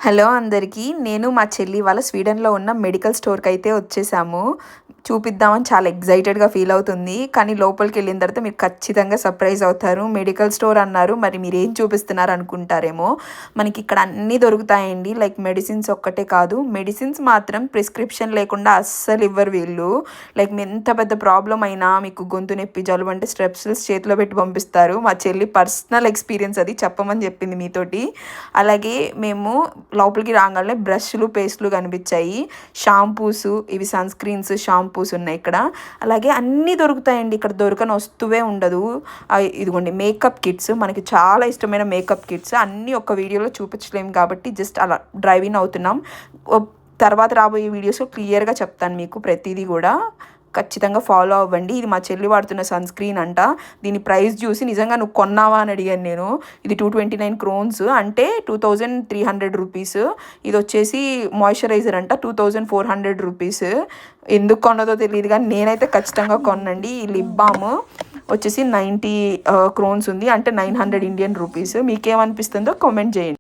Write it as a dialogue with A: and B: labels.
A: Hello అందరికీ. నేను మా చెల్లి వాళ్ళ స్వీడన్‌లో ఉన్న మెడికల్ స్టోర్‌కైతే వచ్చేసాము. చూపిద్దామని చాలా ఎక్సైటెడ్‌గా ఫీల్ అవుతుంది. కానీ లోపలికెళ్ళిన తర్వాత మీరు ఖచ్చితంగా సర్ప్రైజ్ అవుతారు. మెడికల్ స్టోర్ అన్నారు, మరి మీరేం చూపిస్తున్నారు అనుకుంటారేమో. మనకిక్కడ అన్నీ దొరుకుతాయండి. లైక్ మెడిసిన్స్ ఒక్కటే కాదు, మెడిసిన్స్ మాత్రం ప్రిస్క్రిప్షన్ లేకుండా అస్సలు ఇవ్వరు వీళ్ళు. లైక్ ఎంత పెద్ద ప్రాబ్లమ్ అయినా, మీకు గొంతు నొప్పి, జలుబు అంటే స్ట్రెప్సిల్స్ చేతిలో పెట్టి పంపిస్తారు. మా చెల్లి పర్సనల్ ఎక్స్‌పీరియన్స్ అది చెప్పమని చెప్పింది మీతోటి. అలాగే మేము లోపలికి రాగానే బ్రష్లు, పేస్టులు కనిపించాయి. షాంపూస్, ఇవి సన్ స్క్రీన్స్, షాంపూస్ ఉన్నాయి ఇక్కడ. అలాగే అన్నీ దొరుకుతాయండి. ఇక్కడ దొరకని వస్తువే ఉండదు. ఇదిగోండి మేకప్ కిట్స్, మనకి చాలా ఇష్టమైన మేకప్ కిట్స్. అన్నీ ఒక్క వీడియోలో చూపించలేము కాబట్టి జస్ట్ అలా డ్రైవ్ ఇన్ అవుతున్నాం. తర్వాత రాబోయే వీడియోస్లో క్లియర్గా చెప్తాను మీకు ప్రతిదీ కూడా. ఖచ్చితంగా ఫాలో అవ్వండి. ఇది మా చెల్లి వాడుతున్న సన్ స్క్రీన్ అంట. దీని ప్రైస్ చూసి నిజంగా నువ్వు కొన్నావా అని అడిగాను నేను. ఇది 229 క్రోన్స్ అంటే 2300 రూపీస్. ఇది వచ్చేసి మాయిశ్చరైజర్ అంట, 2400 రూపీస్. ఎందుకు కొన్నదో తెలియదు కానీ నేనైతే ఖచ్చితంగా కొనండి. ఈ లిప్ బామ్ వచ్చేసి 90 క్రోన్స్ ఉంది, అంటే 900 ఇండియన్ రూపీస్. మీకేమనిపిస్తుందో కామెంట్ చేయండి.